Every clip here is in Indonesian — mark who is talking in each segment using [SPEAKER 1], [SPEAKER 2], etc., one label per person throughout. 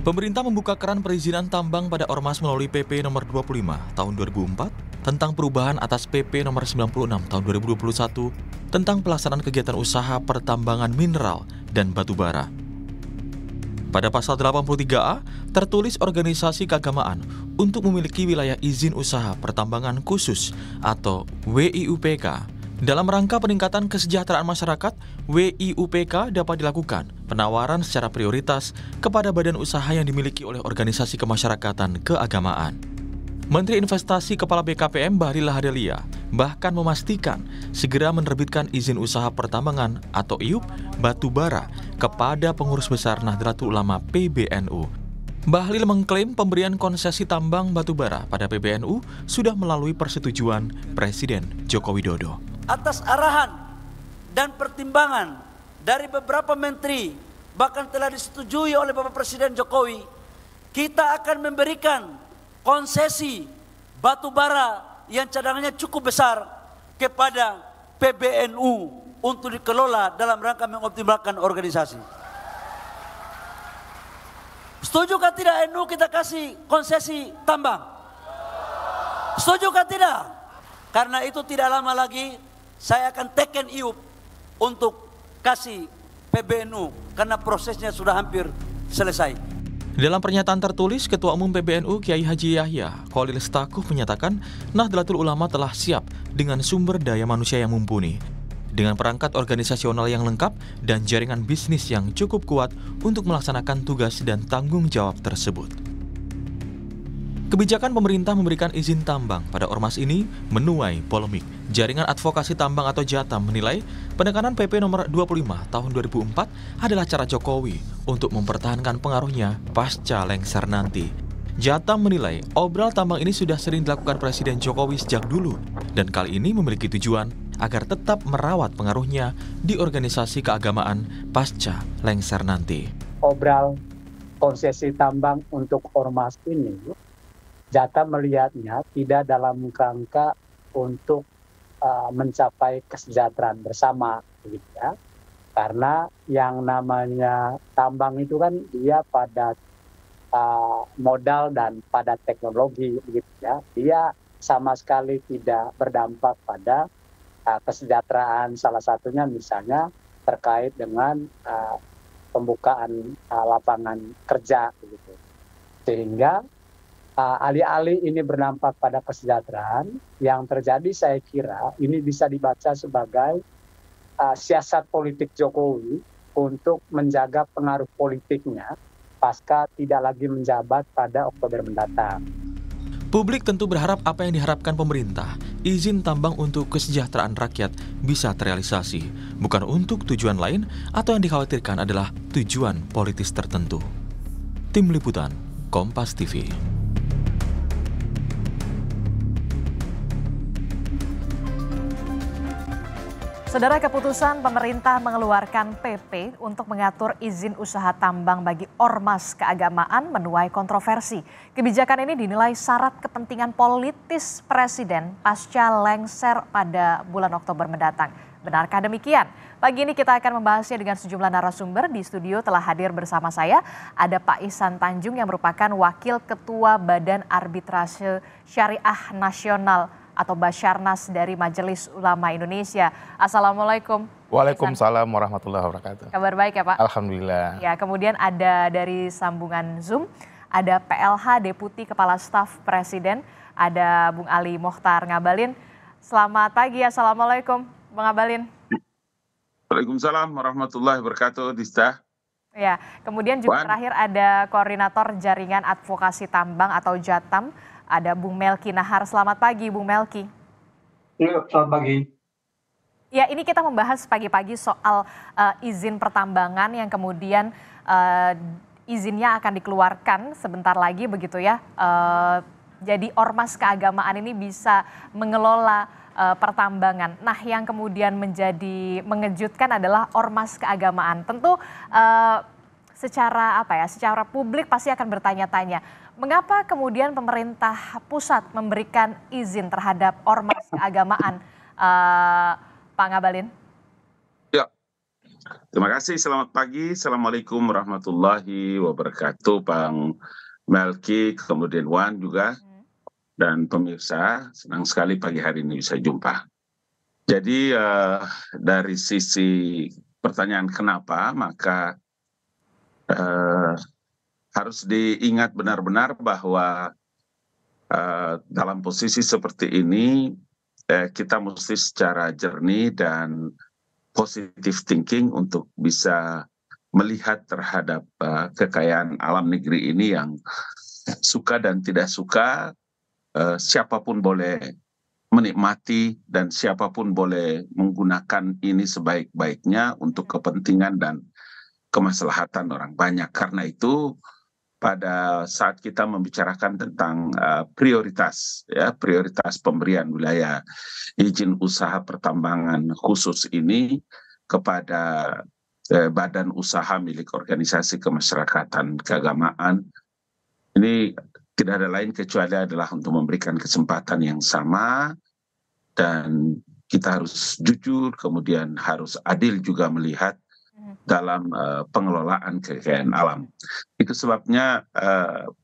[SPEAKER 1] Pemerintah membuka keran perizinan tambang pada Ormas melalui PP nomor 25 tahun 2004 tentang perubahan atas PP nomor 96 tahun 2021 tentang pelaksanaan kegiatan usaha pertambangan mineral dan batu bara. Pada pasal 83A tertulis organisasi keagamaan untuk memiliki wilayah izin usaha pertambangan khusus atau WIUPK. Dalam rangka peningkatan kesejahteraan masyarakat, WIUPK dapat dilakukan penawaran secara prioritas kepada badan usaha yang dimiliki oleh organisasi kemasyarakatan keagamaan. Menteri Investasi Kepala BKPM Bahlil Lahadalia bahkan memastikan segera menerbitkan izin usaha pertambangan atau IUP batu bara kepada pengurus besar Nahdlatul Ulama PBNU. Bahlil mengklaim pemberian konsesi tambang batu bara pada PBNU sudah melalui persetujuan Presiden Joko Widodo.
[SPEAKER 2] Atas arahan dan pertimbangan dari beberapa menteri, bahkan telah disetujui oleh Bapak Presiden Jokowi, kita akan memberikan konsesi batu bara yang cadangannya cukup besar kepada PBNU untuk dikelola dalam rangka mengoptimalkan organisasi. Setujukah tidak NU kita kasih konsesi tambang? Setujukah tidak? Karena itu tidak lama lagi saya akan teken IUP untuk kasih PBNU karena prosesnya sudah hampir selesai.
[SPEAKER 1] Dalam pernyataan tertulis, Ketua Umum PBNU Kiai Haji Yahya Khalil Stakuf menyatakan Nahdlatul Ulama telah siap dengan sumber daya manusia yang mumpuni, dengan perangkat organisasional yang lengkap dan jaringan bisnis yang cukup kuat untuk melaksanakan tugas dan tanggung jawab tersebut. Kebijakan pemerintah memberikan izin tambang pada ormas ini menuai polemik. Jaringan Advokasi Tambang atau JATAM menilai penekanan PP nomor 25 tahun 2004 adalah cara Jokowi untuk mempertahankan pengaruhnya pasca lengser nanti. JATAM menilai obral tambang ini sudah sering dilakukan Presiden Jokowi sejak dulu dan kali ini memiliki tujuan agar tetap merawat pengaruhnya di organisasi keagamaan pasca lengser nanti.
[SPEAKER 3] Obral konsesi tambang untuk ormas ini, JATAM melihatnya tidak dalam rangka untuk mencapai kesejahteraan bersama, gitu ya. Karena yang namanya tambang itu kan dia pada modal dan pada teknologi, gitu ya. Dia sama sekali tidak berdampak pada kesejahteraan, salah satunya misalnya terkait dengan pembukaan lapangan kerja, gitu. Sehingga alih-alih ini berdampak pada kesejahteraan, yang terjadi saya kira ini bisa dibaca sebagai siasat politik Jokowi untuk menjaga pengaruh politiknya pasca tidak lagi menjabat pada Oktober mendatang.
[SPEAKER 1] Publik tentu berharap apa yang diharapkan pemerintah, izin tambang untuk kesejahteraan rakyat bisa terrealisasi, bukan untuk tujuan lain atau yang dikhawatirkan adalah tujuan politis tertentu. Tim Liputan, Kompas TV.
[SPEAKER 4] Saudara, keputusan pemerintah mengeluarkan PP untuk mengatur izin usaha tambang bagi ormas keagamaan menuai kontroversi. Kebijakan ini dinilai syarat kepentingan politis Presiden pasca lengser pada bulan Oktober mendatang. Benarkah demikian? Pagi ini kita akan membahasnya dengan sejumlah narasumber. Di studio telah hadir bersama saya ada Pak Ihsan Tanjung yang merupakan Wakil Ketua Badan Arbitrase Syariah Nasional atau Basarnas dari Majelis Ulama Indonesia. Assalamualaikum.
[SPEAKER 5] Waalaikumsalam warahmatullahi wabarakatuh.
[SPEAKER 4] Kabar baik ya Pak?
[SPEAKER 5] Alhamdulillah.
[SPEAKER 4] Ya, kemudian ada dari sambungan Zoom, ada PLH Deputi Kepala Staf Presiden, ada Bung Ali Mokhtar Ngabalin. Selamat pagi, Assalamualaikum Bung Ngabalin.
[SPEAKER 6] Waalaikumsalam warahmatullahi wabarakatuh, Dista.
[SPEAKER 4] Ya, kemudian juga terakhir ada Koordinator Jaringan Advokasi Tambang atau JATAM, ada Bung Melki Nahar. Selamat pagi, Bung Melki.
[SPEAKER 3] Selamat pagi.
[SPEAKER 4] Ya, ini kita membahas pagi-pagi soal izin pertambangan yang kemudian izinnya akan dikeluarkan sebentar lagi begitu ya. Jadi ormas keagamaan ini bisa mengelola pertambangan. Nah, yang kemudian menjadi mengejutkan adalah ormas keagamaan. Tentu secara publik pasti akan bertanya-tanya, mengapa kemudian pemerintah pusat memberikan izin terhadap ormas keagamaan, Pak Ngabalin?
[SPEAKER 6] Ya, Terima kasih, selamat pagi. Assalamualaikum warahmatullahi wabarakatuh, Bang Melki, kemudian Wan juga, dan pemirsa. Senang sekali pagi hari ini bisa jumpa. Jadi dari sisi pertanyaan kenapa, maka harus diingat benar-benar bahwa dalam posisi seperti ini, kita mesti secara jernih dan positive thinking untuk bisa melihat terhadap kekayaan alam negeri ini yang suka dan tidak suka, siapapun boleh menikmati dan siapapun boleh menggunakan ini sebaik-baiknya untuk kepentingan dan kemaslahatan orang banyak. Karena itu pada saat kita membicarakan tentang prioritas pemberian wilayah izin usaha pertambangan khusus ini kepada badan usaha milik organisasi kemasyarakatan keagamaan, ini tidak ada lain kecuali adalah untuk memberikan kesempatan yang sama, dan kita harus jujur, kemudian harus adil juga melihat dalam pengelolaan kekayaan alam. Itu sebabnya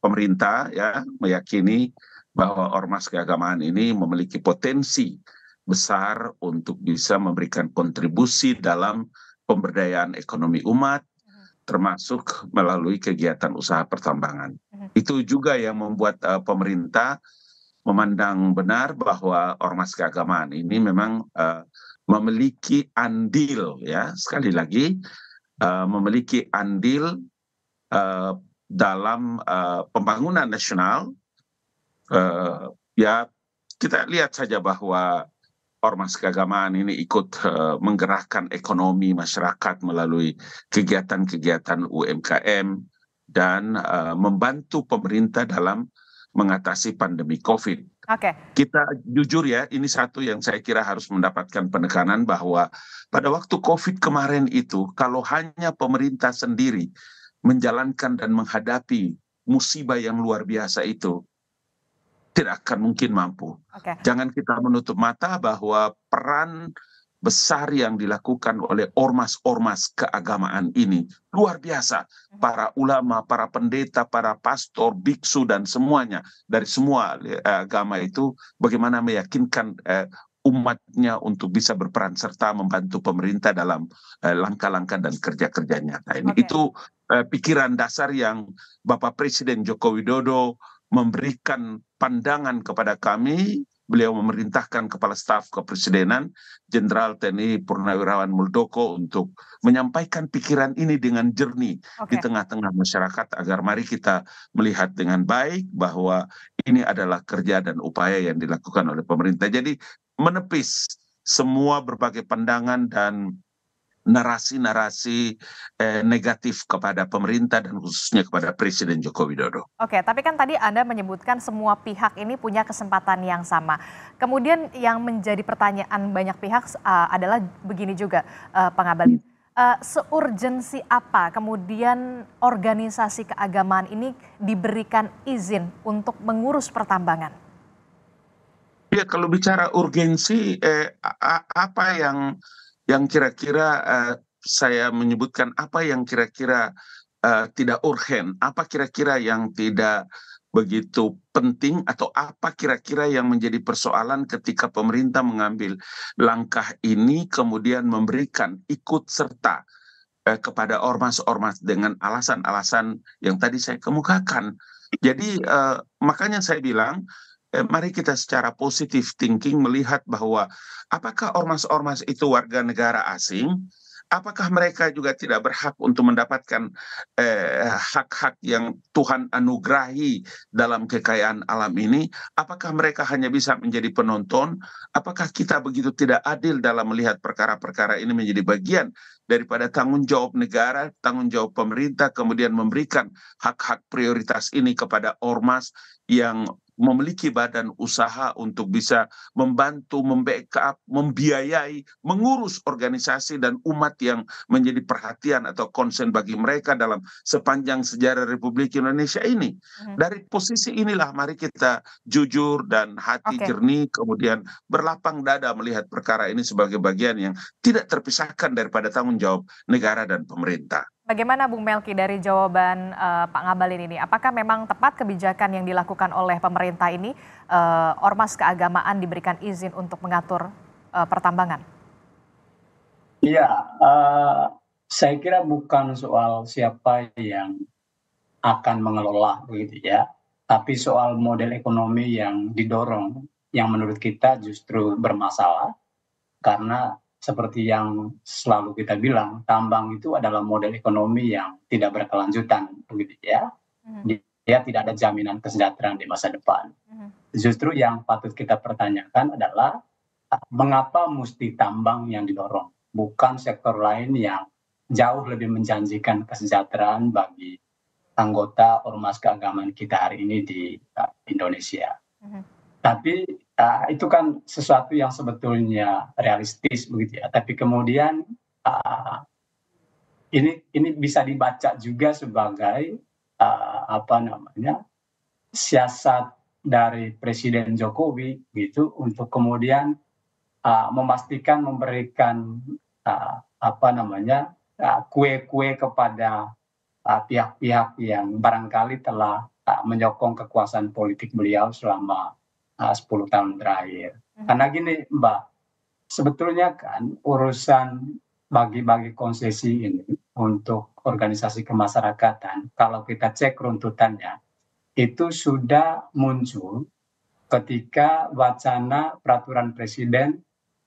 [SPEAKER 6] pemerintah meyakini bahwa ormas keagamaan ini memiliki potensi besar untuk bisa memberikan kontribusi dalam pemberdayaan ekonomi umat, termasuk melalui kegiatan usaha pertambangan. Itu juga yang membuat pemerintah memandang benar bahwa ormas keagamaan ini memang memiliki andil, sekali lagi memiliki andil dalam pembangunan nasional. Kita lihat saja bahwa ormas keagamaan ini ikut menggerakkan ekonomi masyarakat melalui kegiatan-kegiatan UMKM dan membantu pemerintah dalam mengatasi pandemi COVID. Kita jujur ini satu yang saya kira harus mendapatkan penekanan, bahwa pada waktu COVID kemarin itu, kalau hanya pemerintah sendiri menjalankan dan menghadapi musibah yang luar biasa itu, tidak akan mungkin mampu. Jangan kita menutup mata bahwa peran besar yang dilakukan oleh ormas-ormas keagamaan ini luar biasa. Para ulama, para pendeta, para pastor, biksu, dan semuanya dari semua agama itu bagaimana meyakinkan umatnya untuk bisa berperan serta membantu pemerintah dalam langkah-langkah dan kerja-kerja nyata ini. Itu pikiran dasar yang Bapak Presiden Joko Widodo memberikan pandangan kepada kami. Beliau memerintahkan Kepala Staf Kepresidenan Jenderal TNI Purnawirawan Muldoko untuk menyampaikan pikiran ini dengan jernih di tengah-tengah masyarakat, agar mari kita melihat dengan baik bahwa ini adalah kerja dan upaya yang dilakukan oleh pemerintah. Jadi menepis semua berbagai pandangan dan narasi-narasi negatif kepada pemerintah dan khususnya kepada Presiden Joko Widodo.
[SPEAKER 4] Tapi kan tadi Anda menyebutkan semua pihak ini punya kesempatan yang sama. Kemudian yang menjadi pertanyaan banyak pihak adalah begini juga, Pak Ngabalin. Seurgensi apa kemudian organisasi keagamaan ini diberikan izin untuk mengurus pertambangan?
[SPEAKER 6] Ya, kalau bicara urgensi, apa yang kira-kira saya menyebutkan apa yang kira-kira tidak urgen, apa kira-kira yang tidak begitu penting, atau apa kira-kira yang menjadi persoalan ketika pemerintah mengambil langkah ini kemudian memberikan ikut serta kepada ormas-ormas dengan alasan-alasan yang tadi saya kemukakan. Jadi makanya saya bilang, mari kita secara positive thinking melihat bahwa apakah ormas-ormas itu warga negara asing? Apakah mereka juga tidak berhak untuk mendapatkan hak-hak yang Tuhan anugerahi dalam kekayaan alam ini? Apakah mereka hanya bisa menjadi penonton? Apakah kita begitu tidak adil dalam melihat perkara-perkara ini menjadi bagian daripada tanggung jawab negara, tanggung jawab pemerintah, kemudian memberikan hak-hak prioritas ini kepada ormas yang memiliki badan usaha untuk bisa membantu, membackup, membiayai, mengurus organisasi dan umat yang menjadi perhatian atau concern bagi mereka dalam sepanjang sejarah Republik Indonesia ini. Dari posisi inilah mari kita jujur dan hati jernih, kemudian berlapang dada melihat perkara ini sebagai bagian yang tidak terpisahkan daripada tanggung jawab negara dan pemerintah.
[SPEAKER 4] Bagaimana Bung Melki dari jawaban Pak Ngabalin ini? Apakah memang tepat kebijakan yang dilakukan oleh pemerintah ini, ormas keagamaan diberikan izin untuk mengatur pertambangan?
[SPEAKER 3] Iya, saya kira bukan soal siapa yang akan mengelola begitu ya, tapi soal model ekonomi yang didorong, yang menurut kita justru bermasalah, karena seperti yang selalu kita bilang, tambang itu adalah model ekonomi yang tidak berkelanjutan, begitu ya. Dia tidak ada jaminan kesejahteraan di masa depan. Justru yang patut kita pertanyakan adalah mengapa mesti tambang yang didorong, bukan sektor lain yang jauh lebih menjanjikan kesejahteraan bagi anggota ormas keagamaan kita hari ini di Indonesia. Tapi itu kan sesuatu yang sebetulnya realistis begitu ya. Tapi kemudian ini bisa dibaca juga sebagai siasat dari Presiden Jokowi gitu untuk kemudian memastikan memberikan kue-kue kepada pihak-pihak yang barangkali telah menyokong kekuasaan politik beliau selama 10 tahun terakhir. Karena gini Mbak, sebetulnya kan urusan bagi-bagi konsesi ini untuk organisasi kemasyarakatan, kalau kita cek runtutannya, itu sudah muncul ketika wacana peraturan Presiden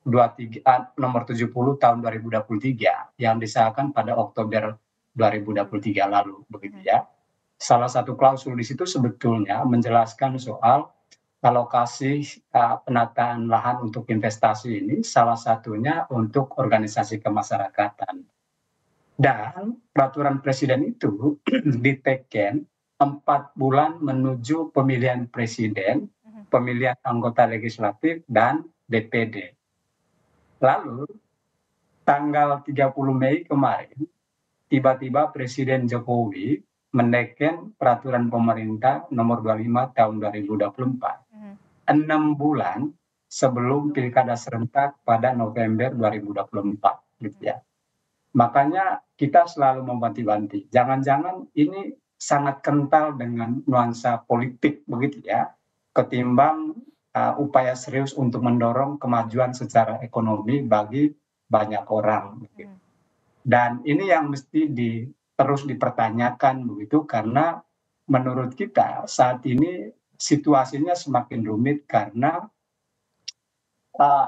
[SPEAKER 3] nomor 70 tahun 2023 yang disahkan pada Oktober 2023 lalu, begitu ya. Salah satu klausul di situ sebetulnya menjelaskan soal alokasi penataan lahan untuk investasi ini, salah satunya untuk organisasi kemasyarakatan. Dan peraturan Presiden itu diteken 4 bulan menuju pemilihan presiden, pemilihan anggota legislatif, dan DPD. Lalu tanggal 30 Mei kemarin, tiba-tiba Presiden Jokowi meneken peraturan pemerintah nomor 25 tahun 2024. 6 bulan sebelum pilkada serentak pada November 2024 gitu ya. Makanya kita selalu mewanti-wanti, jangan-jangan ini sangat kental dengan nuansa politik begitu ya, ketimbang upaya serius untuk mendorong kemajuan secara ekonomi bagi banyak orang begitu. Dan ini yang mesti terus dipertanyakan begitu, karena menurut kita saat ini situasinya semakin rumit karena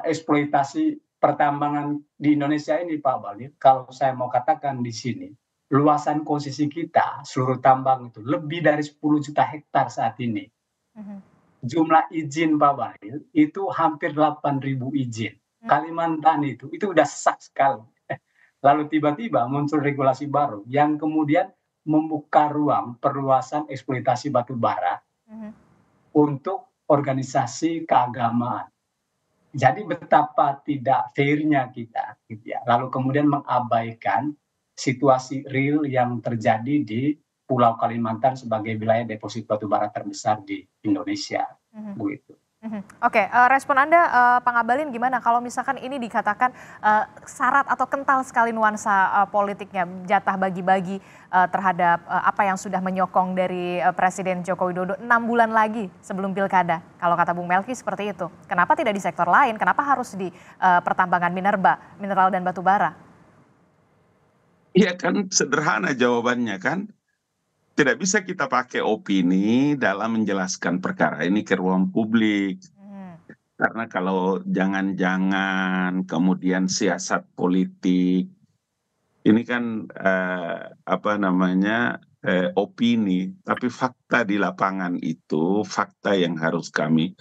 [SPEAKER 3] eksploitasi pertambangan di Indonesia ini, Pak Balil, kalau saya mau katakan di sini, luasan konsesi kita seluruh tambang itu lebih dari 10 juta hektar saat ini. Jumlah izin, Pak Balil, itu hampir 8.000 izin. Kalimantan itu udah sesak sekali. Lalu tiba-tiba muncul regulasi baru yang kemudian membuka ruang perluasan eksploitasi batu bara untuk organisasi keagamaan. Jadi betapa tidak fairnya kita, gitu ya. Lalu kemudian mengabaikan situasi real yang terjadi di Pulau Kalimantan sebagai wilayah deposit batu bara terbesar di Indonesia, begitu.
[SPEAKER 4] Oke, respon Anda Pak Ngabalin gimana kalau misalkan ini dikatakan syarat atau kental sekali nuansa politiknya, jatah bagi-bagi terhadap apa yang sudah menyokong dari Presiden Joko Widodo 6 bulan lagi sebelum pilkada. Kalau kata Bung Melki seperti itu. Kenapa tidak di sektor lain? Kenapa harus di pertambangan mineral dan batu bara?
[SPEAKER 6] Iya kan, sederhana jawabannya kan. Tidak bisa kita pakai opini dalam menjelaskan perkara ini ke ruang publik. Karena kalau jangan-jangan kemudian siasat politik, ini kan opini, tapi fakta di lapangan itu fakta yang harus kami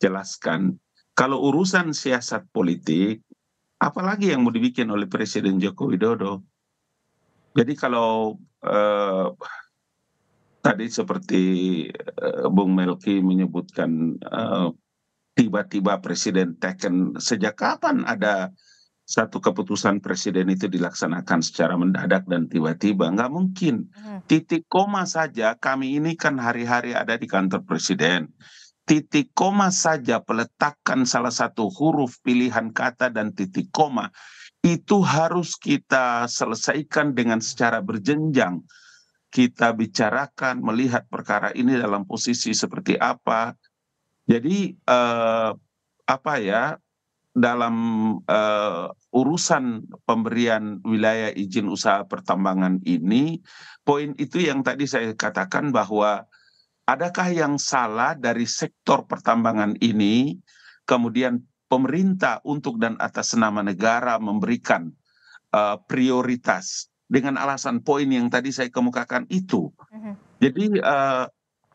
[SPEAKER 6] jelaskan. Kalau urusan siasat politik, apalagi yang mau dibikin oleh Presiden Joko Widodo. Jadi kalau tadi seperti Bung Melki menyebutkan tiba-tiba presiden teken, sejak kapan ada satu keputusan presiden itu dilaksanakan secara mendadak dan tiba-tiba? Nggak mungkin. Titik koma saja, kami ini kan hari-hari ada di kantor presiden. Titik koma saja, peletakan salah satu huruf pilihan kata dan titik koma, itu harus kita selesaikan dengan secara berjenjang. Kita bicarakan, melihat perkara ini dalam posisi seperti apa. Jadi dalam urusan pemberian wilayah izin usaha pertambangan ini, poin itu yang tadi saya katakan bahwa adakah yang salah dari sektor pertambangan ini, kemudian pemerintah untuk dan atas nama negara memberikan prioritas dengan alasan poin yang tadi saya kemukakan itu. Jadi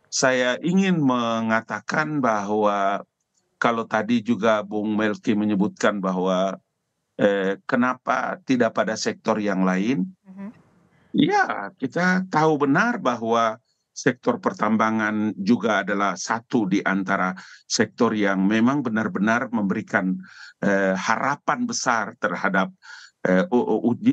[SPEAKER 6] saya ingin mengatakan bahwa kalau tadi juga Bung Melki menyebutkan bahwa kenapa tidak pada sektor yang lain, ya kita tahu benar bahwa sektor pertambangan juga adalah satu di antara sektor yang memang benar-benar memberikan harapan besar terhadap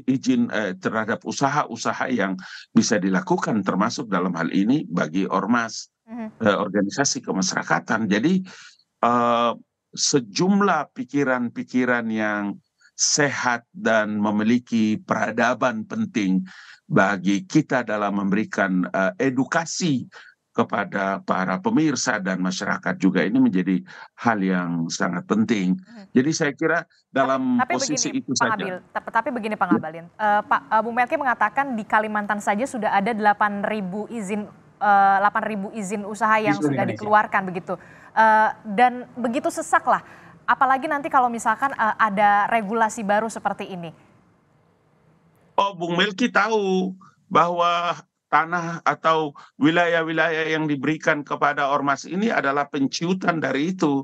[SPEAKER 6] izin terhadap usaha-usaha yang bisa dilakukan, termasuk dalam hal ini bagi ormas, organisasi kemasyarakatan. Jadi sejumlah pikiran-pikiran yang sehat dan memiliki peradaban penting bagi kita dalam memberikan edukasi kepada para pemirsa dan masyarakat juga, ini menjadi hal yang sangat penting. Jadi saya kira dalam posisi
[SPEAKER 4] begini,
[SPEAKER 6] itu
[SPEAKER 4] Pak
[SPEAKER 6] saja.
[SPEAKER 4] Tapi begini Pak Ngabalin, Bung Melki mengatakan di Kalimantan saja sudah ada 8.000 izin usaha yang sudah dikeluarkan begitu. Dan begitu sesak lah, apalagi nanti kalau misalkan ada regulasi baru seperti ini.
[SPEAKER 6] Oh, Bung Melki tahu bahwa tanah atau wilayah-wilayah yang diberikan kepada ormas ini adalah penciutan dari itu.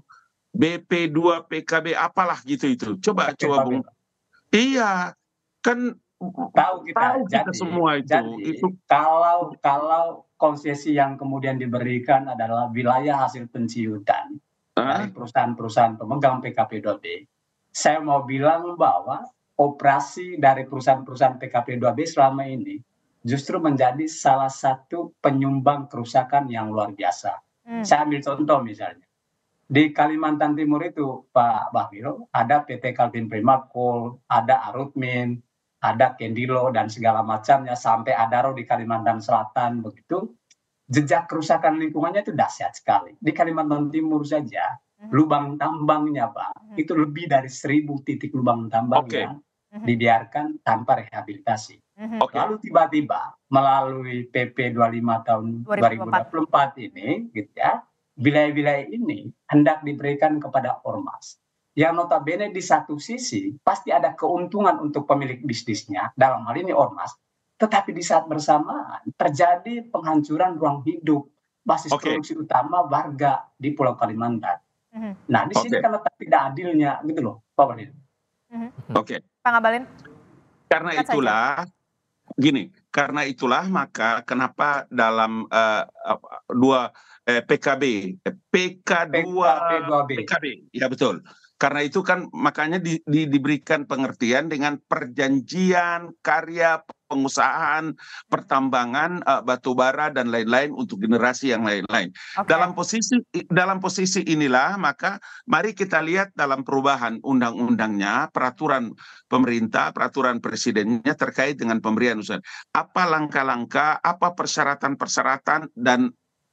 [SPEAKER 6] BP2, PKB, apalah gitu itu. Coba Bung. Iya, kan
[SPEAKER 3] tahu kita jadi,
[SPEAKER 6] semua itu.
[SPEAKER 3] Jadi, kalau konsesi yang kemudian diberikan adalah wilayah hasil penciutan dari perusahaan-perusahaan pemegang PKP2B, saya mau bilang bahwa operasi dari perusahaan-perusahaan PKP2B selama ini justru menjadi salah satu penyumbang kerusakan yang luar biasa. Saya ambil contoh misalnya. Di Kalimantan Timur itu, Pak Bahlil, ada PT Kaltim Prima Coal, ada Arutmin, ada Kendilo, dan segala macamnya, sampai Adaro di Kalimantan Selatan, begitu. Jejak kerusakan lingkungannya itu dahsyat sekali. Di Kalimantan Timur saja, lubang tambangnya, Pak, itu lebih dari 1.000 titik lubang tambang yang dibiarkan tanpa rehabilitasi. Lalu tiba-tiba melalui PP 25 tahun 2024 ini, gitu ya, wilayah-wilayah ini hendak diberikan kepada ormas. Yang notabene di satu sisi pasti ada keuntungan untuk pemilik bisnisnya, dalam hal ini ormas, tetapi di saat bersamaan terjadi penghancuran ruang hidup basis produksi utama warga di Pulau Kalimantan. Nah, di sini kan letak tidak adilnya, gitu loh, Pak Bahlil.
[SPEAKER 4] Pak Ngabalin.
[SPEAKER 6] Karena itulah maka kenapa dalam PKB, ya betul. Karena itu kan makanya diberikan pengertian dengan perjanjian karya pengusahaan pertambangan batubara dan lain-lain untuk generasi yang lain-lain. Dalam posisi inilah maka mari kita lihat dalam perubahan undang-undangnya, peraturan pemerintah, peraturan presidennya terkait dengan pemberian usaha. Apa langkah-langkah, apa persyaratan-persyaratan dan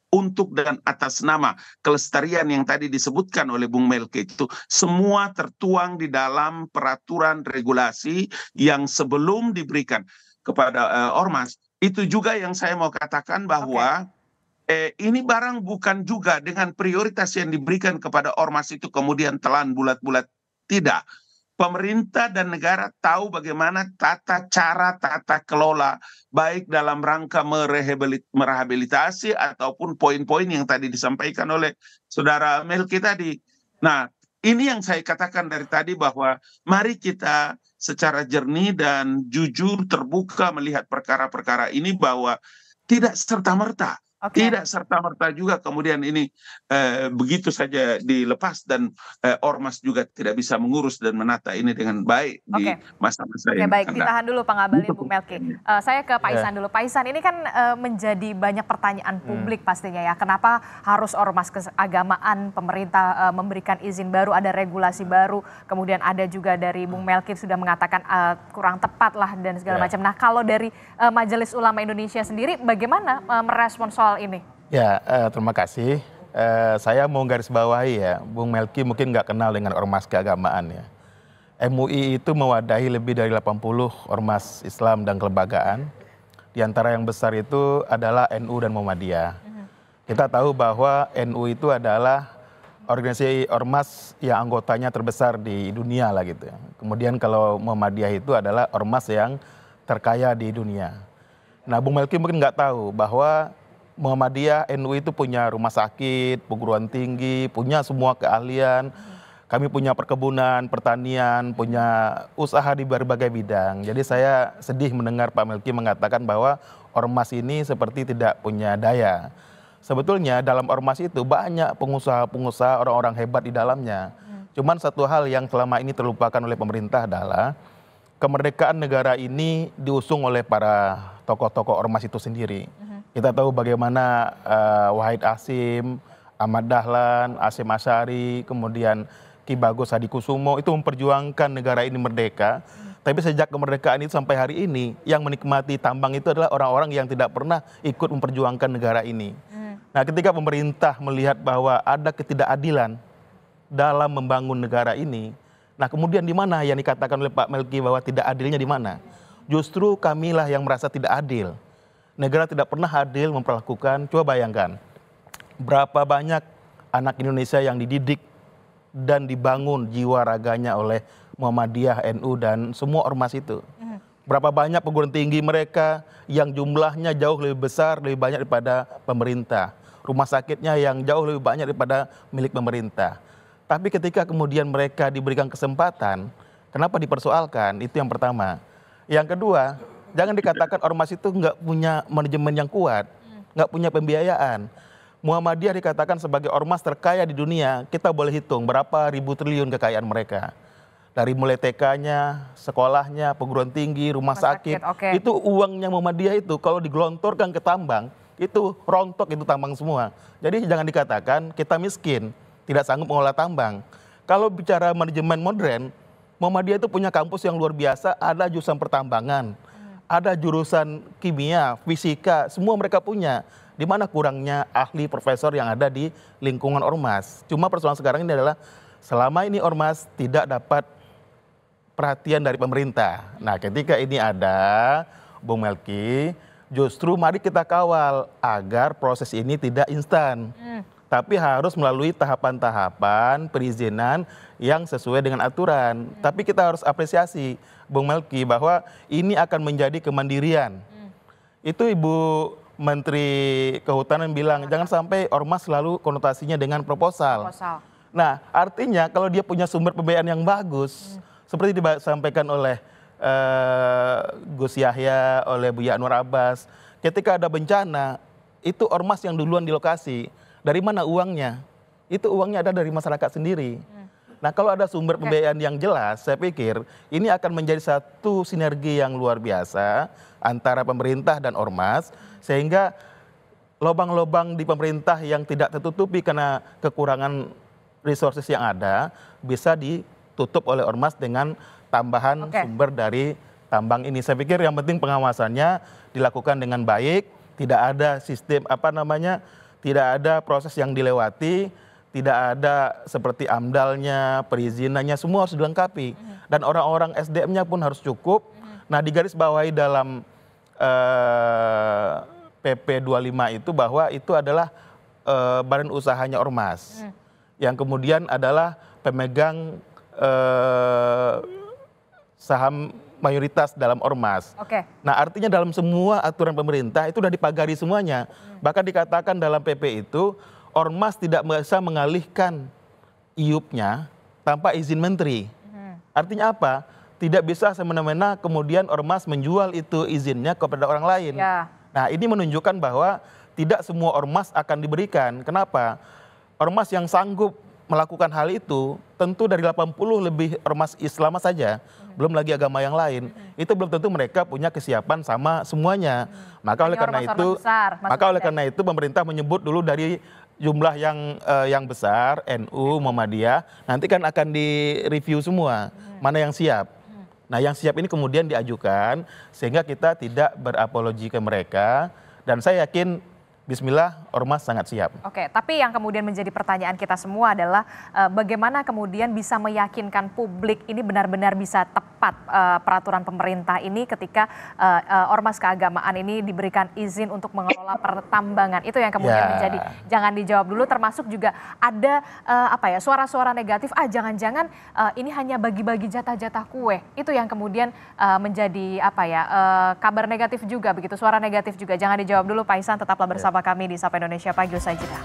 [SPEAKER 6] untuk dan atas nama kelestarian yang tadi disebutkan oleh Bung Melki itu semua tertuang di dalam peraturan regulasi yang sebelum diberikan kepada ormas. Itu juga yang saya mau katakan bahwa ini barang bukan juga dengan prioritas yang diberikan kepada ormas itu kemudian telan bulat-bulat. Tidak. Pemerintah dan negara tahu bagaimana tata kelola baik dalam rangka merehabilitasi ataupun poin-poin yang tadi disampaikan oleh Saudara Melki tadi. Nah, ini yang saya katakan dari tadi bahwa mari kita secara jernih dan jujur terbuka melihat perkara-perkara ini bahwa tidak serta-merta
[SPEAKER 4] Oke.
[SPEAKER 6] Tidak serta-merta juga kemudian ini begitu saja dilepas dan ormas juga tidak bisa mengurus dan menata ini dengan baik di
[SPEAKER 4] Oke.
[SPEAKER 6] masa-masa
[SPEAKER 4] Oke,
[SPEAKER 6] yang
[SPEAKER 4] baik,
[SPEAKER 6] akan
[SPEAKER 4] ditahan dulu Pak Ngabalin,
[SPEAKER 6] Itu
[SPEAKER 4] Bung Melki.
[SPEAKER 6] pertanyaannya.
[SPEAKER 4] Saya ke Pak
[SPEAKER 5] Ya.
[SPEAKER 4] Ihsan dulu. Pak Ihsan, ini kan menjadi banyak pertanyaan publik pastinya ya. Kenapa harus ormas keagamaan, pemerintah memberikan izin baru, ada regulasi baru, kemudian ada juga dari Bung Melki sudah mengatakan kurang tepat lah dan segala
[SPEAKER 5] Ya.
[SPEAKER 4] macam. Nah, kalau dari Majelis Ulama Indonesia sendiri, bagaimana merespon soal ini?
[SPEAKER 5] Ya, terima kasih. Saya mau garis bawahi ya, Bung Melki mungkin nggak kenal dengan ormas keagamaan ya. MUI itu mewadahi lebih dari 80 ormas Islam dan kelembagaan. Di antara yang besar itu adalah NU dan Muhammadiyah. Kita tahu bahwa NU itu adalah organisasi ormas yang anggotanya terbesar di dunia lah gitu ya. Kemudian kalau Muhammadiyah itu adalah ormas yang terkaya di dunia. Nah, Bung Melki mungkin nggak tahu bahwa Muhammadiyah, NU itu punya rumah sakit, perguruan tinggi, punya semua keahlian. Kami punya perkebunan, pertanian, punya usaha di berbagai bidang. Jadi saya sedih mendengar Pak Melki mengatakan bahwa ormas ini seperti tidak punya daya. Sebetulnya dalam ormas itu banyak pengusaha-pengusaha, orang-orang hebat di dalamnya. Cuman satu hal yang selama ini terlupakan oleh pemerintah adalah kemerdekaan negara ini diusung oleh para tokoh-tokoh ormas itu sendiri. Kita tahu bagaimana Wahid Hasyim, Ahmad Dahlan, Hasyim Asy'ari, kemudian Ki Bagus Hadikusumo itu memperjuangkan negara ini merdeka. Tapi sejak kemerdekaan itu sampai hari ini yang menikmati tambang itu adalah orang-orang yang tidak pernah ikut memperjuangkan negara ini. Nah, ketika pemerintah melihat bahwa ada ketidakadilan dalam membangun negara ini, nah kemudian di mana yang dikatakan oleh Pak Melki bahwa tidak adilnya di mana? Justru kamilah yang merasa tidak adil. Negara tidak pernah adil memperlakukan, coba bayangkan, berapa banyak anak Indonesia yang dididik dan dibangun jiwa raganya oleh Muhammadiyah, NU, dan semua ormas itu. Berapa banyak perguruan tinggi mereka yang jumlahnya jauh lebih besar, lebih banyak daripada pemerintah. Rumah sakitnya yang jauh lebih banyak daripada milik pemerintah. Tapi ketika kemudian mereka diberikan kesempatan, kenapa dipersoalkan? Itu yang pertama. Yang kedua, jangan dikatakan ormas itu nggak punya manajemen yang kuat, nggak punya pembiayaan. Muhammadiyah dikatakan sebagai ormas terkaya di dunia, kita boleh hitung berapa ribu triliun kekayaan mereka. Dari mulai TK-nya, sekolahnya, perguruan tinggi, rumah sakit,
[SPEAKER 4] oke.
[SPEAKER 5] itu uangnya Muhammadiyah itu kalau digelontorkan ke tambang, itu rontok itu tambang semua. Jadi jangan dikatakan kita miskin, tidak sanggup mengolah tambang. Kalau bicara manajemen modern, Muhammadiyah itu punya kampus yang luar biasa, ada jurusan pertambangan, ada jurusan kimia, fisika, semua mereka punya. Di mana kurangnya ahli profesor yang ada di lingkungan ormas. Cuma persoalan sekarang ini adalah selama ini ormas tidak dapat perhatian dari pemerintah. Nah, ketika ini ada, Bung Melki, justru mari kita kawal agar proses ini tidak instan. Tapi harus melalui tahapan-tahapan perizinan yang sesuai dengan aturan. Tapi kita harus apresiasi, Bung Melki, bahwa ini akan menjadi kemandirian. Itu Ibu Menteri Kehutanan bilang, jangan sampai ormas selalu konotasinya dengan proposal. Nah, artinya kalau dia punya sumber pembiayaan yang bagus, seperti disampaikan oleh Gus Yahya, oleh Buya Anwar Abbas, ketika ada bencana, itu ormas yang duluan di lokasi. Dari mana uangnya? Itu uangnya ada dari masyarakat sendiri. Nah, kalau ada sumber pembiayaan yang jelas, saya pikir ini akan menjadi satu sinergi yang luar biasa antara pemerintah dan ormas, sehingga lubang-lubang di pemerintah yang tidak tertutupi karena kekurangan resources yang ada, bisa ditutup oleh ormas dengan tambahan sumber dari tambang ini. Saya pikir yang penting pengawasannya dilakukan dengan baik, tidak ada sistem tidak ada proses yang dilewati, tidak ada seperti AMDAL-nya, perizinannya, semua harus dilengkapi. Dan orang-orang SDM-nya pun harus cukup. Nah, digarisbawahi dalam PP 25 itu bahwa itu adalah badan usahanya ormas. Yang kemudian adalah pemegang saham mayoritas dalam ormas. Nah, artinya dalam semua aturan pemerintah itu sudah dipagari semuanya. Bahkan dikatakan dalam PP itu ormas tidak bisa mengalihkan IUP-nya tanpa izin menteri. Artinya apa? Tidak bisa semena-mena kemudian ormas menjual itu izinnya kepada orang lain. Nah, ini menunjukkan bahwa tidak semua ormas akan diberikan. Kenapa? Ormas yang sanggup melakukan hal itu tentu dari 80 lebih ormas Islam saja, belum lagi agama yang lain. Itu belum tentu mereka punya kesiapan sama semuanya. Maka oleh karena itu pemerintah menyebut dulu dari jumlah yang besar, NU, Muhammadiyah, nanti kan akan direview semua, mana yang siap. Nah yang siap ini kemudian diajukan, sehingga kita tidak berapologi ke mereka, dan saya yakin bismillah ormas sangat siap.
[SPEAKER 4] Oke, tapi yang kemudian menjadi pertanyaan kita semua adalah bagaimana kemudian bisa meyakinkan publik ini benar-benar bisa tepat peraturan pemerintah ini ketika ormas keagamaan ini diberikan izin untuk mengelola pertambangan. Itu yang kemudian menjadi jangan dijawab dulu, termasuk juga ada suara-suara negatif, jangan-jangan ini hanya bagi-bagi jatah-jatah kue. Itu yang kemudian menjadi kabar negatif juga begitu, suara negatif juga. Jangan dijawab dulu Pak Ihsan, tetaplah bersama kami di Sapa Indonesia Pagi, usai jeda.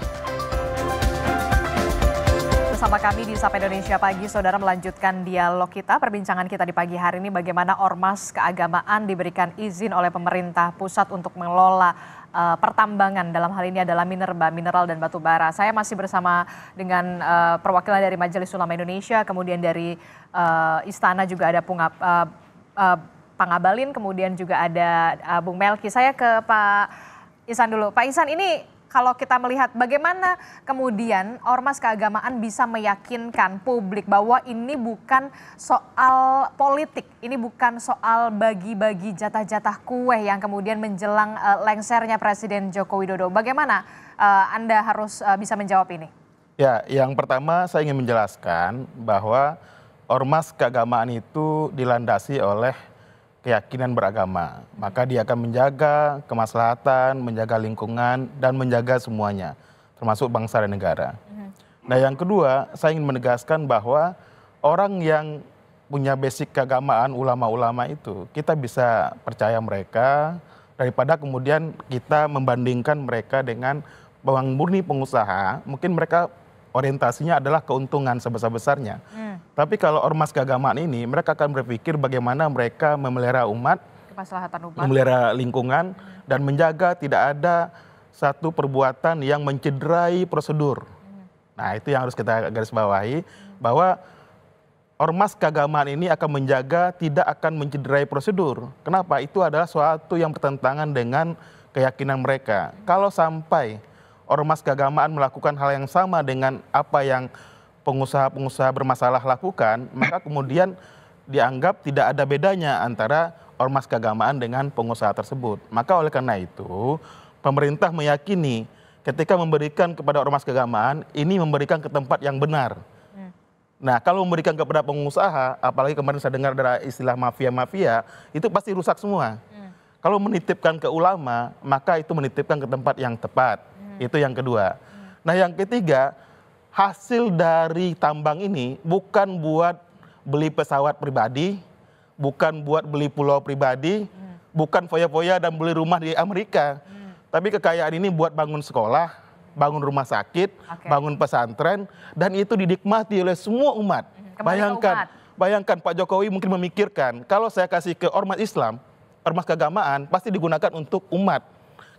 [SPEAKER 4] Bersama kami di Sapa Indonesia Pagi, saudara, melanjutkan dialog kita, perbincangan kita di pagi hari ini bagaimana ormas keagamaan diberikan izin oleh pemerintah pusat untuk mengelola pertambangan, dalam hal ini adalah minerba, mineral dan batu bara. Saya masih bersama dengan perwakilan dari Majelis Ulama Indonesia, kemudian dari Istana juga ada Pangabalin, kemudian juga ada Bung Melki. Saya ke Pak Ihsan dulu. Pak Ihsan, ini kalau kita melihat bagaimana kemudian ormas keagamaan bisa meyakinkan publik bahwa ini bukan soal politik, ini bukan soal bagi-bagi jatah-jatah kue yang kemudian menjelang lengsernya Presiden Joko Widodo. Bagaimana Anda harus bisa menjawab ini?
[SPEAKER 5] Ya, yang pertama saya ingin menjelaskan bahwa ormas keagamaan itu dilandasi oleh keyakinan beragama, maka dia akan menjaga kemaslahatan, menjaga lingkungan, dan menjaga semuanya, termasuk bangsa dan negara. Nah yang kedua, saya ingin menegaskan bahwa orang yang punya basic keagamaan, ulama-ulama itu, kita bisa percaya mereka, daripada kemudian kita membandingkan mereka dengan bawang murni pengusaha, mungkin mereka orientasinya adalah keuntungan sebesar-besarnya. Tapi kalau ormas keagamaan ini, mereka akan berpikir bagaimana mereka memelihara umat, memelihara lingkungan, dan menjaga tidak ada satu perbuatan yang mencederai prosedur. Nah itu yang harus kita garis bawahi, bahwa ormas keagamaan ini akan menjaga tidak akan mencederai prosedur. Kenapa? Itu adalah suatu yang bertentangan dengan keyakinan mereka. Kalau sampai ormas keagamaan melakukan hal yang sama dengan apa yang pengusaha-pengusaha bermasalah lakukan, maka kemudian dianggap tidak ada bedanya antara ormas keagamaan dengan pengusaha tersebut. Maka oleh karena itu, pemerintah meyakini ketika memberikan kepada ormas keagamaan, ini memberikan ke tempat yang benar. Nah, kalau memberikan kepada pengusaha, apalagi kemarin saya dengar dari istilah mafia-mafia, itu pasti rusak semua. Kalau menitipkan ke ulama, maka itu menitipkan ke tempat yang tepat. Itu yang kedua. Nah, yang ketiga, hasil dari tambang ini bukan buat beli pesawat pribadi, bukan buat beli pulau pribadi, bukan foya-foya dan beli rumah di Amerika. Tapi kekayaan ini buat bangun sekolah, bangun rumah sakit, bangun pesantren, dan itu dinikmati oleh semua umat. Bayangkan Pak Jokowi mungkin memikirkan, kalau saya kasih ke ormas Islam, ormas keagamaan, pasti digunakan untuk umat.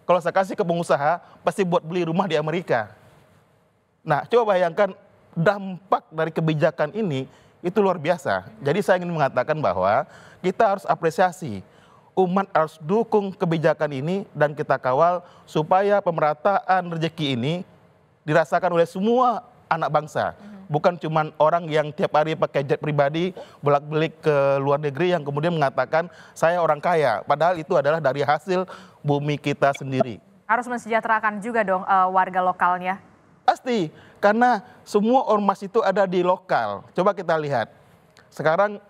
[SPEAKER 5] Kalau saya kasih ke pengusaha, pasti buat beli rumah di Amerika. Nah, coba bayangkan dampak dari kebijakan ini, itu luar biasa. Jadi saya ingin mengatakan bahwa kita harus apresiasi. Umat harus dukung kebijakan ini dan kita kawal supaya pemerataan rezeki ini dirasakan oleh semua anak bangsa. Bukan cuma orang yang tiap hari pakai jet pribadi, bolak-balik ke luar negeri yang kemudian mengatakan saya orang kaya. Padahal itu adalah dari hasil bumi kita sendiri.
[SPEAKER 4] Harus mensejahterakan juga dong warga lokalnya.
[SPEAKER 5] Pasti, karena semua ormas itu ada di lokal. Coba kita lihat, sekarang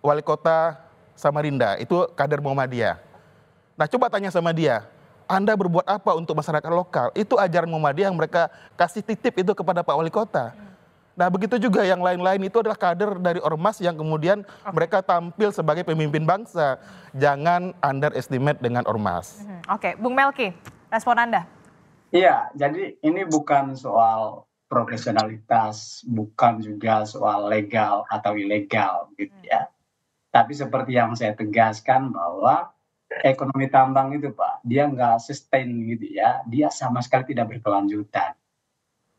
[SPEAKER 5] wali kota Samarinda itu kader Muhammadiyah. Nah coba tanya sama dia, Anda berbuat apa untuk masyarakat lokal? Itu ajaran Muhammadiyah yang mereka kasih titip itu kepada Pak Wali Kota. Nah begitu juga yang lain-lain itu adalah kader dari ormas yang kemudian mereka tampil sebagai pemimpin bangsa. Jangan underestimate dengan ormas.
[SPEAKER 4] Oke, Bung Melki, respon Anda?
[SPEAKER 3] Iya, jadi ini bukan soal profesionalitas, bukan juga soal legal atau ilegal gitu ya. Tapi seperti yang saya tegaskan bahwa ekonomi tambang itu Pak, dia nggak sustain gitu ya, dia sama sekali tidak berkelanjutan.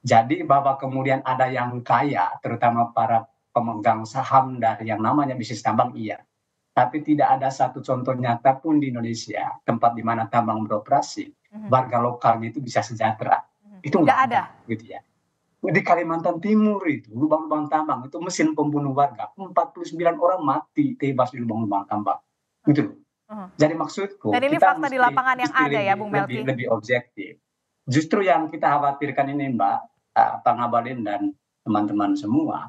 [SPEAKER 3] Jadi bahwa kemudian ada yang kaya, terutama para pemegang saham dari yang namanya bisnis tambang, iya. Tapi tidak ada satu contoh nyata pun di Indonesia, tempat di mana tambang beroperasi, warga lokalnya itu bisa sejahtera. Itu
[SPEAKER 4] Tidak
[SPEAKER 3] nggak
[SPEAKER 4] ada.
[SPEAKER 3] gitu ya. Di Kalimantan Timur itu, lubang-lubang tambang itu mesin pembunuh warga. 49 orang mati tewas di lubang-lubang tambang. Gitu loh. Jadi maksudku,
[SPEAKER 4] Dan ini
[SPEAKER 3] kita
[SPEAKER 4] fakta di
[SPEAKER 3] mesti,
[SPEAKER 4] lapangan yang
[SPEAKER 3] mesti
[SPEAKER 4] ada ya, Bung Melki.
[SPEAKER 3] lebih objektif. Justru yang kita khawatirkan ini Mbak, Pak Ngabalin dan teman-teman semua,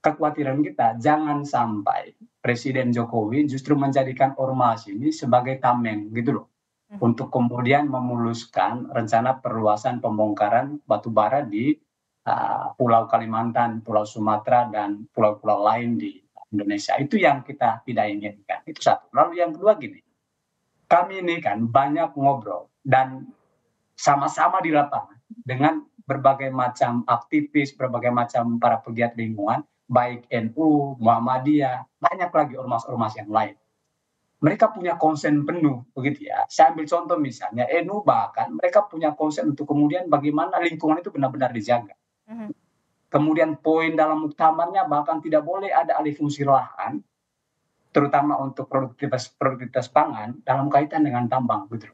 [SPEAKER 3] kekhawatiran kita jangan sampai Presiden Jokowi justru menjadikan ormas ini sebagai tameng gitu loh. Untuk kemudian memuluskan rencana perluasan pembongkaran batu bara di Pulau Kalimantan, Pulau Sumatera, dan pulau-pulau lain di Indonesia. Itu yang kita tidak inginkan. Itu satu. Lalu yang kedua gini, kami ini kan banyak ngobrol dan sama-sama di lapangan dengan berbagai macam aktivis, berbagai macam para pegiat lingkungan, baik NU, Muhammadiyah, banyak lagi ormas-ormas yang lain. Mereka punya konsen penuh, begitu ya. Saya ambil contoh misalnya, NU bahkan mereka punya konsen untuk kemudian bagaimana lingkungan itu benar-benar dijaga. Kemudian poin dalam muktamarnya bahkan tidak boleh ada alih fungsi lahan, terutama untuk produktivitas pangan dalam kaitan dengan tambang, gitu.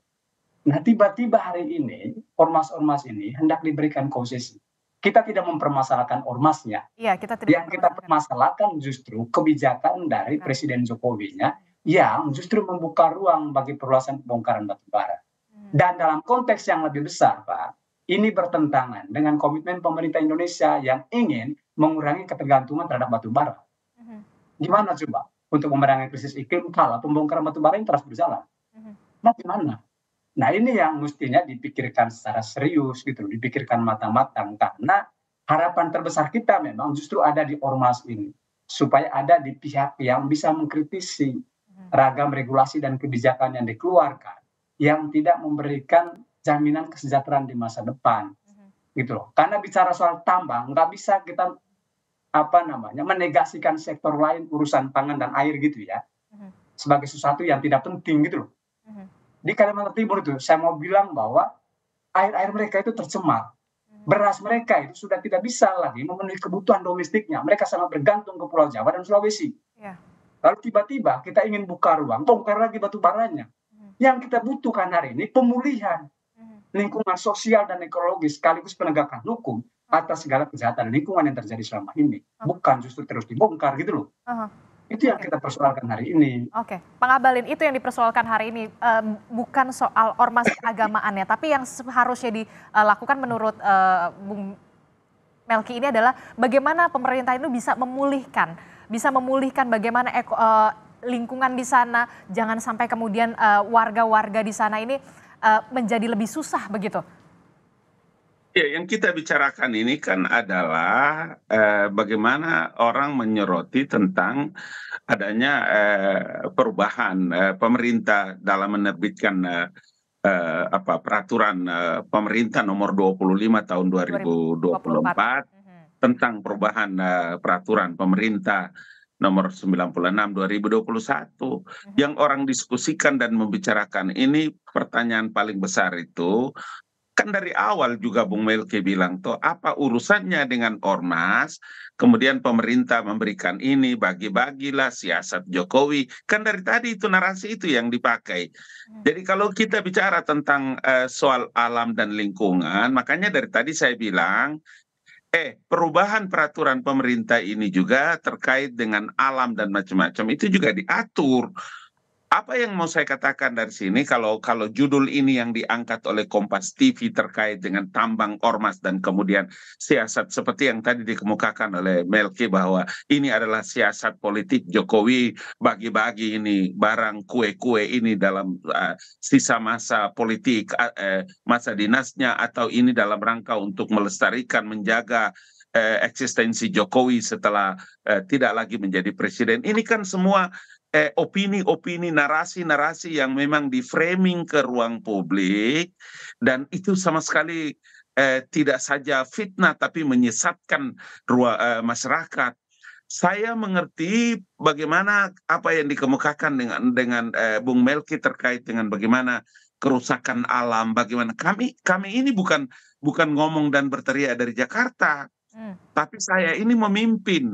[SPEAKER 3] Nah, tiba-tiba hari ini ormas-ormas ini hendak diberikan konsesi. Kita tidak mempermasalahkan ormasnya.
[SPEAKER 4] Iya, kita tidak.
[SPEAKER 3] Yang kita permasalahkan justru kebijakan dari Presiden Jokowi-nya yang justru membuka ruang bagi perluasan pembongkaran batu bara. Dan dalam konteks yang lebih besar, Pak, ini bertentangan dengan komitmen pemerintah Indonesia yang ingin mengurangi ketergantungan terhadap batu bara. Gimana coba untuk memerangi krisis iklim kalau pembongkaran batu bara ini terus berjalan? Nah, gimana? Nah, ini yang mestinya dipikirkan secara serius gitu, dipikirkan matang-matang, karena harapan terbesar kita memang justru ada di ormas ini, supaya ada di pihak yang bisa mengkritisi ragam regulasi dan kebijakan yang dikeluarkan yang tidak memberikan jaminan kesejahteraan di masa depan, gitu loh. Karena bicara soal tambang nggak bisa kita menegasikan sektor lain, urusan pangan dan air gitu ya, sebagai sesuatu yang tidak penting gitu loh. Di Kalimantan Timur itu saya mau bilang bahwa air mereka itu tercemar, beras mereka itu sudah tidak bisa lagi memenuhi kebutuhan domestiknya, mereka sangat bergantung ke Pulau Jawa dan Sulawesi. Lalu tiba-tiba kita ingin buka ruang, bongkar lagi batu baranya. Yang kita butuhkan hari ini pemulihan lingkungan sosial dan ekologis sekaligus penegakan hukum atas segala kejahatan lingkungan yang terjadi selama ini, bukan justru terus dibongkar gitu loh. Itu yang kita persoalkan hari ini.
[SPEAKER 4] Oke, Pak Ngabalin, itu yang dipersoalkan hari ini, bukan soal ormas keagamaannya, tapi yang seharusnya dilakukan menurut Bung Melki ini adalah bagaimana pemerintah itu bisa memulihkan bagaimana lingkungan di sana, jangan sampai kemudian warga-warga di sana ini menjadi lebih susah begitu.
[SPEAKER 6] Ya, yang kita bicarakan ini kan adalah bagaimana orang menyoroti tentang adanya perubahan pemerintah dalam menerbitkan peraturan pemerintah nomor 25 tahun 2024 tentang perubahan peraturan pemerintah nomor 96 2021. Yang orang diskusikan dan membicarakan ini, pertanyaan paling besar itu kan dari awal juga Bung Melki bilang tuh apa urusannya dengan ormas, kemudian pemerintah memberikan ini, bagi-bagilah siasat Jokowi, kan dari tadi itu narasi itu yang dipakai. Jadi kalau kita bicara tentang soal alam dan lingkungan, makanya dari tadi saya bilang perubahan peraturan pemerintah ini juga terkait dengan alam dan macam-macam itu juga diatur. Apa yang mau saya katakan dari sini, kalau judul ini yang diangkat oleh Kompas TV terkait dengan tambang ormas dan kemudian siasat seperti yang tadi dikemukakan oleh Melki bahwa ini adalah siasat politik Jokowi, bagi-bagi ini barang kue-kue ini dalam sisa masa politik, masa dinasnya, atau ini dalam rangka untuk melestarikan, menjaga eksistensi Jokowi setelah tidak lagi menjadi presiden. Ini kan semua opini-opini, narasi-narasi yang memang di-framing ke ruang publik, dan itu sama sekali tidak saja fitnah tapi menyesatkan masyarakat. saya mengerti bagaimana apa yang dikemukakan dengan Bung Melki terkait dengan bagaimana kerusakan alam, bagaimana kami ini bukan ngomong dan berteriak dari Jakarta. Tapi saya ini memimpin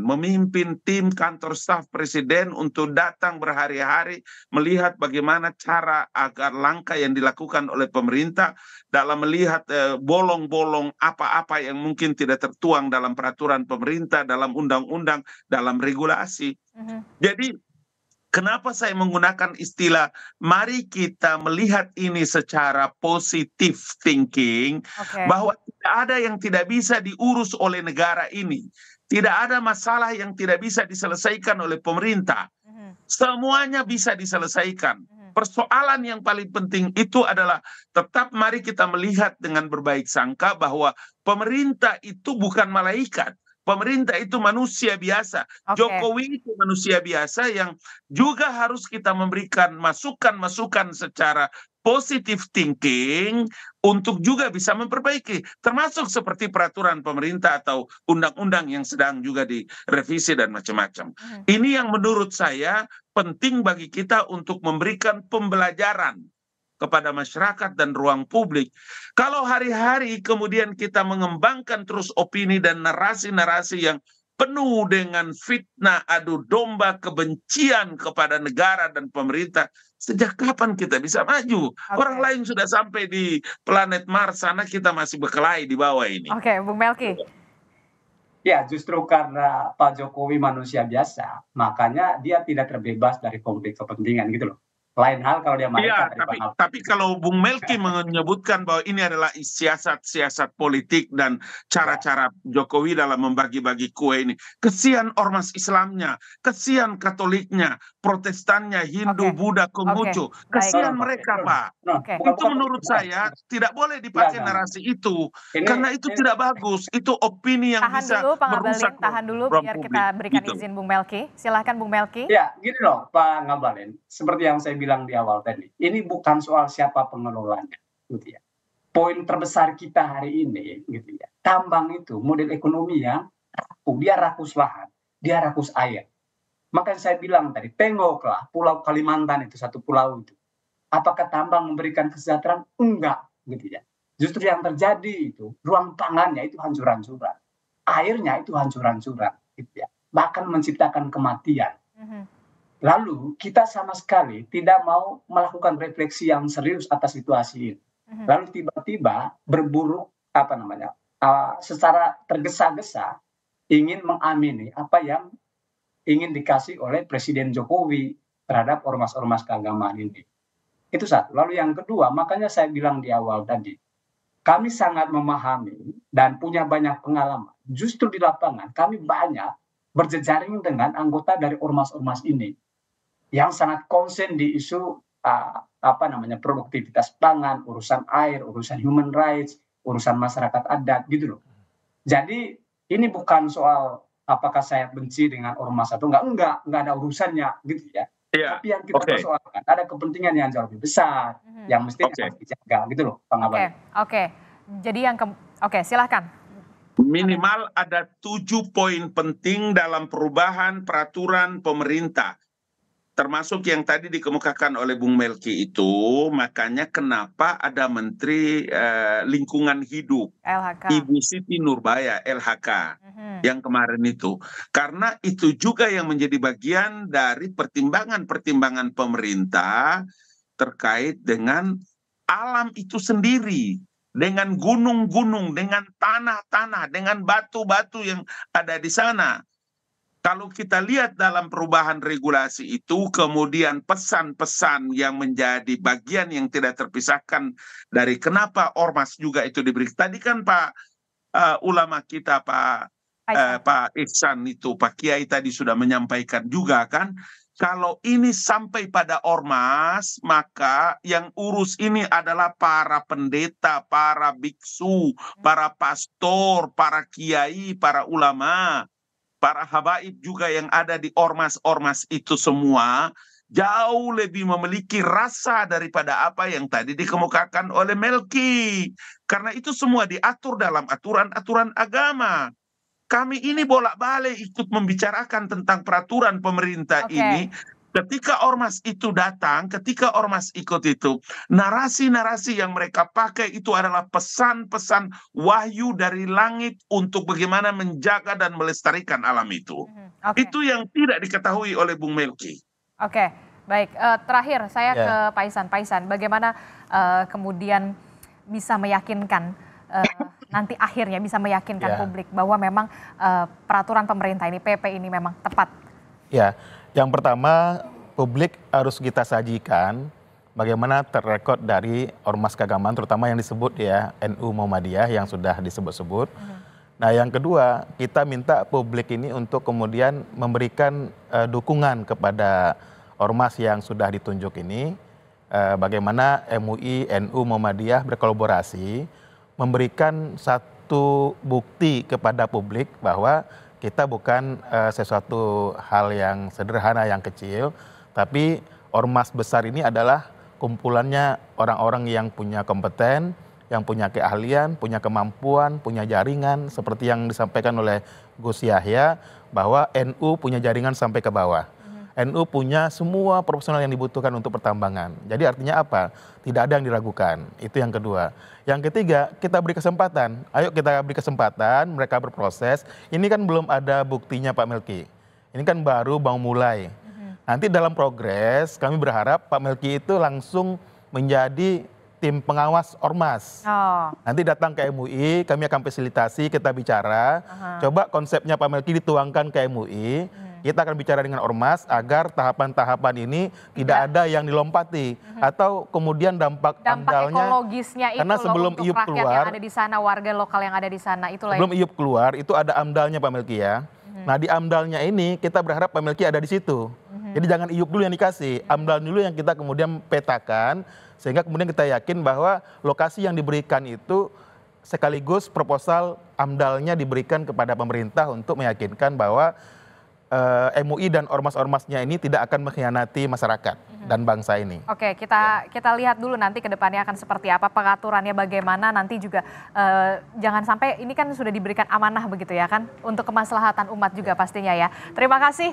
[SPEAKER 6] tim kantor staf presiden untuk datang berhari-hari melihat bagaimana cara agar langkah yang dilakukan oleh pemerintah dalam melihat bolong-bolong apa-apa yang mungkin tidak tertuang dalam peraturan pemerintah, dalam undang-undang, dalam regulasi. Jadi kenapa saya menggunakan istilah mari kita melihat ini secara positive thinking, bahwa tidak ada yang tidak bisa diurus oleh negara ini. Tidak ada masalah yang tidak bisa diselesaikan oleh pemerintah. Semuanya bisa diselesaikan. Persoalan yang paling penting itu adalah tetap mari kita melihat dengan berbaik sangka bahwa pemerintah itu bukan malaikat. Pemerintah itu manusia biasa. Jokowi itu manusia biasa yang juga harus kita memberikan masukan-masukan secara positive thinking untuk juga bisa memperbaiki. Termasuk seperti peraturan pemerintah atau undang-undang yang sedang juga direvisi dan macam-macam. Ini yang menurut saya penting bagi kita untuk memberikan pembelajaran kepada masyarakat dan ruang publik. Kalau hari-hari kemudian kita mengembangkan terus opini dan narasi-narasi yang penuh dengan fitnah, adu domba, kebencian kepada negara dan pemerintah, sejak kapan kita bisa maju? Orang lain sudah sampai di planet Mars sana, kita masih berkelahi di bawah ini.
[SPEAKER 4] Oke, Bung Melki.
[SPEAKER 3] Ya, justru karena Pak Jokowi manusia biasa, makanya dia tidak terbebas dari konflik kepentingan gitu loh. Lain hal kalau dia malaikat.
[SPEAKER 6] Iya, tapi kalau Bung Melki menyebutkan bahwa ini adalah siasat politik dan cara-cara Jokowi dalam membagi-bagi kue ini. Kesian ormas Islamnya, kesian Katoliknya, Protestannya, Hindu, Buddha, Konghucu. Kesian mereka, Pak. Itu menurut saya tidak boleh dipakai narasi itu. Karena itu tidak bagus. Itu opini yang bisa merusak.
[SPEAKER 4] Tahan dulu biar kita berikan izin Bung Melki. Silahkan Bung Melki.
[SPEAKER 3] Ya, gini loh Pak Ngabalin. Seperti yang saya bilang di awal tadi, ini bukan soal siapa pengelolanya, gitu ya. Poin terbesar kita hari ini, gitu ya, tambang itu model ekonomi yang dia rakus lahan, dia rakus air. Maka saya bilang tadi, tengoklah Pulau Kalimantan itu satu pulau itu. Apakah tambang memberikan kesejahteraan? Enggak, gitu ya. Justru yang terjadi itu ruang pangannya itu hancur-hancuran, airnya itu hancur-hancuran, gitu ya. Bahkan menciptakan kematian. Lalu kita sama sekali tidak mau melakukan refleksi yang serius atas situasi ini. Lalu tiba-tiba berburu secara tergesa-gesa ingin mengamini apa yang ingin dikasih oleh Presiden Jokowi terhadap ormas-ormas keagamaan ini. Itu satu. Lalu yang kedua, makanya saya bilang di awal tadi, kami sangat memahami dan punya banyak pengalaman. Justru di lapangan kami banyak berjejaring dengan anggota dari ormas-ormas ini yang sangat konsen di isu produktivitas pangan, urusan air, urusan human rights, urusan masyarakat adat gitu loh. Jadi ini bukan soal apakah saya benci dengan ormas atau enggak ada urusannya gitu ya. Tapi yang kita persoalkan ada kepentingan yang jauh lebih besar yang mesti harus dijaga gitu loh, Pak Ngabalin.
[SPEAKER 4] Jadi silakan.
[SPEAKER 6] Minimal ada 7 poin penting dalam perubahan peraturan pemerintah. Termasuk yang tadi dikemukakan oleh Bung Melki itu, makanya kenapa ada Menteri Lingkungan Hidup,
[SPEAKER 4] LHK.
[SPEAKER 6] Ibu Siti Nurbaya, LHK, yang kemarin itu. Karena itu juga yang menjadi bagian dari pertimbangan-pertimbangan pemerintah terkait dengan alam itu sendiri. Dengan gunung-gunung, dengan tanah-tanah, dengan batu-batu yang ada di sana. Kalau kita lihat dalam perubahan regulasi itu, kemudian pesan-pesan yang menjadi bagian yang tidak terpisahkan dari kenapa ormas juga itu diberi. Tadi kan Pak ulama kita, Pak Ihsan itu, Pak Kiai tadi sudah menyampaikan juga kan, kalau ini sampai pada ormas, maka yang urus ini adalah para pendeta, para biksu, para pastor, para kiai, para ulama, para habaib juga yang ada di ormas-ormas itu semua jauh lebih memiliki rasa daripada apa yang tadi dikemukakan oleh Melki. Karena itu semua diatur dalam aturan-aturan agama. kami ini bolak-balik ikut membicarakan tentang peraturan pemerintah ini. Ketika ormas itu datang, ketika ormas ikut itu, narasi-narasi yang mereka pakai itu adalah pesan-pesan wahyu dari langit untuk bagaimana menjaga dan melestarikan alam itu. Itu yang tidak diketahui oleh Bung Melki.
[SPEAKER 4] Oke, baik. Terakhir saya ke Pak Ihsan. Pak Ihsan, bagaimana kemudian bisa meyakinkan nanti akhirnya bisa meyakinkan publik bahwa memang peraturan pemerintah ini, PP ini memang tepat?
[SPEAKER 5] Ya, yang pertama publik harus kita sajikan bagaimana terrekod dari ormas keagamaan, terutama yang disebut ya NU Muhammadiyah yang sudah disebut-sebut. Nah yang kedua, kita minta publik ini untuk kemudian memberikan dukungan kepada ormas yang sudah ditunjuk ini, bagaimana MUI, NU Muhammadiyah berkolaborasi, memberikan satu bukti kepada publik bahwa kita bukan sesuatu hal yang sederhana, yang kecil, tapi ormas besar ini adalah kumpulannya orang-orang yang punya kompeten, yang punya keahlian, punya kemampuan, punya jaringan, seperti yang disampaikan oleh Gus Yahya, bahwa NU punya jaringan sampai ke bawah. NU punya semua profesional yang dibutuhkan untuk pertambangan. Jadi artinya apa? Tidak ada yang diragukan. Itu yang kedua. Yang ketiga, kita beri kesempatan. Ayo kita beri kesempatan, mereka berproses. Ini kan belum ada buktinya Pak Melki. Ini kan baru mau mulai. Nanti dalam progres, kami berharap Pak Melki itu langsung menjadi tim pengawas ormas. Nanti datang ke MUI, kami akan fasilitasi, kita bicara. Coba konsepnya Pak Melki dituangkan ke MUI. Kita akan bicara dengan ormas agar tahapan-tahapan ini tidak ada yang dilompati atau kemudian dampak amdalnya
[SPEAKER 4] ekologisnya itu
[SPEAKER 5] karena sebelum
[SPEAKER 4] untuk
[SPEAKER 5] IUP
[SPEAKER 4] rakyat
[SPEAKER 5] keluar,
[SPEAKER 4] yang ada di sana, warga lokal yang ada di sana, itulah
[SPEAKER 5] sebelum IUP keluar itu ada amdalnya Pak Melki ya. Nah di amdalnya ini kita berharap Pak Melki ada di situ. Jadi jangan IUP dulu yang dikasih, amdal dulu yang kita kemudian petakan sehingga kemudian kita yakin bahwa lokasi yang diberikan itu sekaligus proposal amdalnya diberikan kepada pemerintah untuk meyakinkan bahwa MUI dan ormas-ormasnya ini tidak akan mengkhianati masyarakat dan bangsa ini.
[SPEAKER 4] Oke, kita lihat dulu nanti ke depannya akan seperti apa, pengaturannya bagaimana, nanti juga jangan sampai ini kan sudah diberikan amanah begitu ya kan, untuk kemaslahatan umat juga pastinya ya. Terima kasih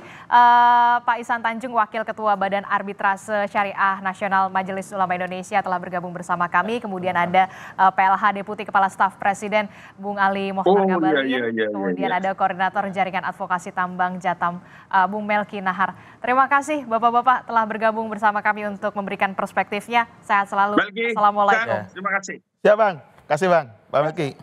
[SPEAKER 4] Pak Ihsan Tanjung, Wakil Ketua Badan Arbitrase Syariah Nasional Majelis Ulama Indonesia telah bergabung bersama kami. Kemudian ada PLH Deputi Kepala Staf Presiden Bung Ali Mohtar Ngabalin, kemudian ada Koordinator Jaringan Advokasi Tambang Jatam Bung Melki Nahar. Terima kasih Bapak-Bapak telah bergabung bersama kami untuk memberikan perspektifnya. Sehat selalu.
[SPEAKER 6] Melki,
[SPEAKER 4] Assalamualaikum.
[SPEAKER 6] terima kasih.
[SPEAKER 5] Siap Bang, kasih Bang, Pak Melki.